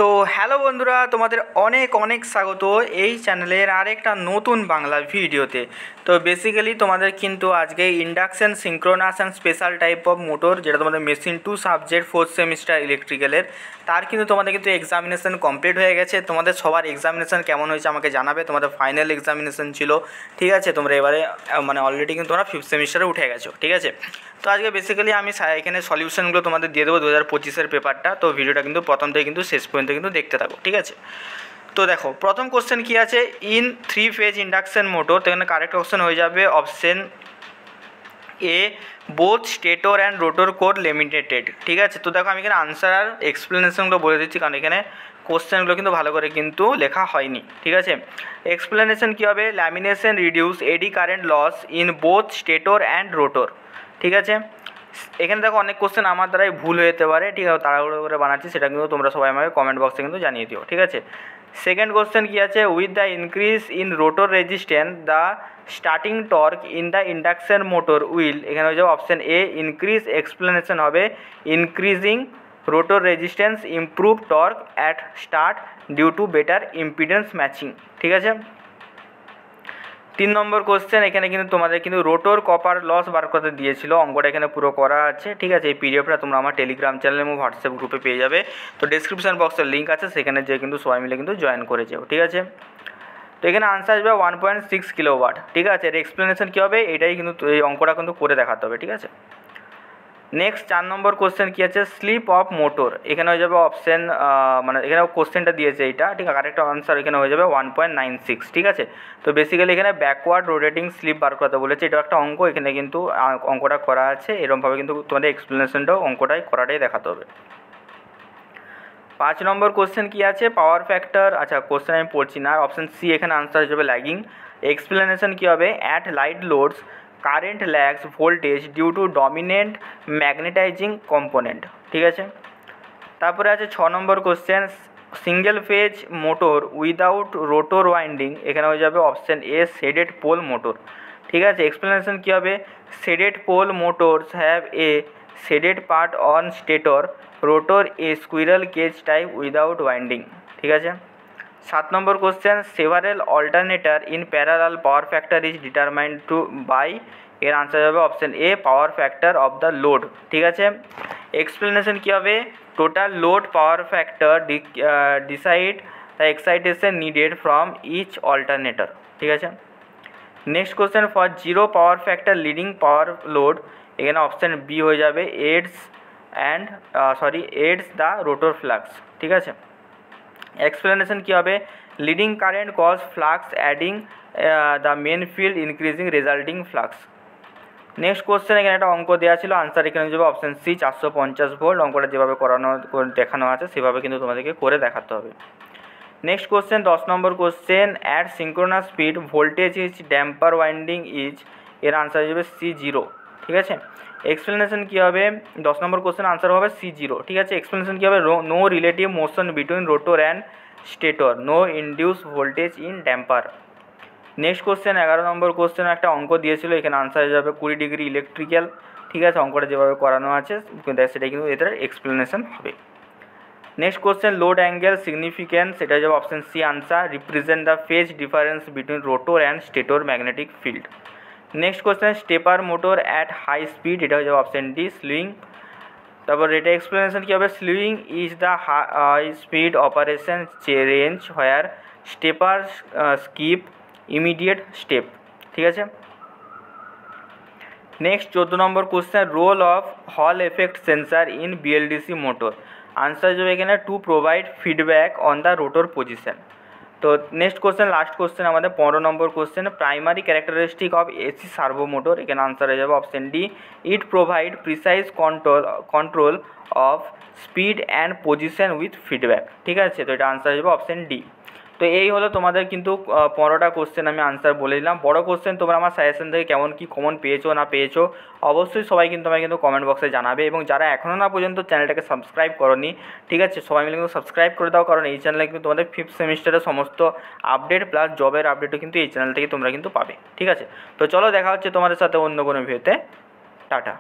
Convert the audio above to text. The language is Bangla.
সো হ্যালো বন্ধুরা, তোমাদের অনেক অনেক স্বাগত এই চ্যানেলের আরেকটা নতুন বাংলা ভিডিওতে। তো বেসিক্যালি তোমাদের কিন্তু আজকে induction, synchronous and special type of motor, যেটা তোমাদের মেশিন 2 সাবজেক্ট 4th সেমিস্টার ইলেকট্রিক্যালের, তার কিন্তু তোমাদের কিন্তু এক্সামিনেশন কমপ্লিট হয়ে গেছে। তোমাদের সবার এক্সামিনেশন কেমন হয়েছে আমাকে জানাবে। তোমাদের ফাইনাল এক্সামিনেশন ছিল, ঠিক আছে। তোমরা এবারে মানে অলরেডি কিন্তু তোমরা 5th সেমিস্টারে উঠে গেছো, ঠিক আছে। তো আজকে বেসিক্যালি আমি এখানে সলিউশনগুলো তোমাদের দিয়ে দেবো 2025-এর পেপারটা। তো ভিডিওটা কিন্তু প্রথম থেকে কিন্তু শেষ পর্যন্ত কিন্তু দেখতে থাকো, ঠিক আছে। তো দেখো প্রথম কোশ্চেন কী আছে, ইন 3 ফেজ ইন্ডাকশন মোটর। তো এখানে কারেক্ট অপশন হয়ে যাবে option A, both stator and rotor core limited, ঠিক আছে। তো দেখো আমি এখানে আনসার আর এক্সপ্লেনেশনগুলো বলে দিচ্ছি, কারণ এখানে কোশ্চেনগুলো কিন্তু ভালো করে কিন্তু লেখা হয়নি, ঠিক আছে। এক্সপ্লেনেশন কী হবে, lamination reduce eddy current loss in both stator and rotor, ঠিক আছে। এখানে দেখো অনেক কোশ্চেন আমার দ্বারাই ভুল হয়ে যেতে পারে, ঠিক আছে, তাড়াহুড়ো করে বানাচ্ছি, সেটা কিন্তু তোমরা সবাই আমাকে কমেন্ট বক্সে কিন্তু জানিয়ে দিও, ঠিক আছে। সেকেন্ড কোশ্চেন কী আছে, with the increase in rotor resistance the starting torque in the induction motor will, এখানে হয়ে যাবে অপশান এ ইনক্রিজ। এক্সপ্লেনেশন হবে increasing rotor resistance improve torque at start due to better impedance matching, ঠিক আছে। 3 নম্বর কোশ্চেন, এখানে কিন্তু তোমাদের কিন্তু রোটর কপার লস বার করতে দিয়েছিল, অঙ্কটা এখানে পুরো করা আছে, ঠিক আছে। এই পিডিএফটা তোমরা আমার টেলিগ্রাম চ্যানেল এবং হোয়াটসঅ্যাপ গ্রুপে পেয়ে যাবে। তো ডেসক্রিপশন বক্সের লিঙ্ক আছে, সেখানে যে কিন্তু সবাই মিলে কিন্তু জয়েন করে যাও, ঠিক আছে। তো এখানে আনসার আসবে 1.6 কিলোওয়াট, ঠিক আছে। এর এক্সপ্লেনেশন কী হবে, এটাই কিন্তু এই অঙ্কটা কিন্তু করে দেখাতে হবে, ঠিক আছে। নেক্সট 4 নম্বর কোশ্চেন কী আছে, স্লিপ অফ মোটর, এখানে হয়ে যাবে অপশান মানে এখানে কোশ্চেনটা দিয়েছে এইটা, ঠিক আছে। কারেক্ট আনসার এখানে হয়ে যাবে 1.96, ঠিক আছে। তো বেসিক্যালি এখানে ব্যাকওয়ার্ড রোটেটিং স্লিপ বার করতে বলেছে, এটা একটা অঙ্ক, এখানে কিন্তু অঙ্কটা করা আছে এরকমভাবে, কিন্তু তোমাদের এক্সপ্লেনেশনটাও করাটাই দেখাতে হবে। 5 নম্বর কোশ্চেন কী আছে, পাওয়ার ফ্যাক্টর, আচ্ছা কোশ্চেন আমি পড়ছি না, অপশান সি এখানে আনসার হিসেবে ল্যাগিং। এক্সপ্লেনেশন কী হবে, at light loads current lags voltage due to dominant magnetising component, ঠিক আছে। তারপরে আছে 6 নম্বর question, single phase motor without rotor winding, এখানে হয়ে যাবে option A shaded pole motor, ঠিক আছে। এক্সপ্লেনেশন কী হবে, shaded pole motors have a shaded part on stator, rotor a squirrel cage type without winding, ঠিক আছে। 7 নম্বর question, several alternator in parallel power factor is determined to by, এর আনসার হবে option A power factor of the load, ঠিক আছে। এক্সপ্লেনেশন কী হবে, total load power factor decide the excitation needed from each alternator, ঠিক আছে। Next question, for zero power factor leading power load, এখানে অপশান বি হয়ে যাবে এডস দ্য রোটর ফ্লাক্স, ঠিক আছে। এক্সপ্লেনেশন কী হবে, leading current cause flux adding the main field increasing resulting flux. Next question, এখানে একটা অঙ্ক দেওয়া ছিল, আনসার এখানে যাবে অপশান সি 450 ভোল্ট। অঙ্কটা যেভাবে দেখানো আছে সেভাবে কিন্তু তোমাদেরকে করে দেখাতে হবে। Next question 10 number question, at synchronous speed voltage is damper winding is, এর আনসার যাবে C0, ঠিক আছে। এক্সপ্লেনেশন কী হবে, 10 নম্বর কোশ্চেন আনসার হবে C0, ঠিক আছে। এক্সপ্লেনেশন কী হবে, no relative motion between rotor and stator, no induce voltage in damper. Next question 11 number question, একটা অঙ্ক দিয়েছিল, এখানে আনসার হয়ে যাবে 20 ডিগ্রি ইলেকট্রিক্যাল, ঠিক আছে। অঙ্কটা যেভাবে করানো আছে সেটা কিন্তু এদের এক্সপ্লেনেশন হবে। Next question, load angle significance, এটা হয়ে যাবে option C answer, represent the phase difference between rotor and stator magnetic field. Next question, stepper motor at high speed, এটা হয়ে যাবে অপশান ডি স্লুইং। তারপর এটা এক্সপ্লেনেশন কী হবে, slewing is the high speed operation range where stepper skip immediate step, ঠিক আছে। নেক্সট 14 নম্বর question, role of Hall effect sensor in BLDC motor, answer যাবে এখানে to provide feedback on the rotor position. তো নেক্সট কোশ্চেন, লাস্ট কোশ্চেন আমাদের 15 নম্বর question, primary characteristic of AC servo motor, এখানে আনসার হয়ে যাবে option D, it provide precise control of speed and position with feedback, ঠিক আছে। তো এটা আনসার হয়ে যাবে অপশান ডি। তো এই হলো তোমাদের কিন্তু 15টা কোশ্চেন আমি আনসার বলে দিলাম। বড় কোশ্চেন তোমরা আমার সাজেশন থেকে কেমন কি কমন পেয়েছো না পেয়েছো অবশ্যই সবাই কিন্তু আমাকে কিন্তু কমেন্ট বক্সে জানাবে, এবং যারা এখনও না পর্যন্ত চ্যানেলটাকে সাবস্ক্রাইব করোনি, ঠিক আছে, সবাই মিলে কিন্তু সাবস্ক্রাইব করে দাও, কারণ এই চ্যানেলে কিন্তু তোমাদের 5th সেমিস্টারের সমস্ত আপডেট প্লাস জবের আপডেটও কিন্তু এই চ্যানেল থেকে তোমরা কিন্তু পাবে, ঠিক আছে। তো চলো দেখা হচ্ছে তোমাদের সাথে অন্য কোনো ভিডিওতে, টাটা।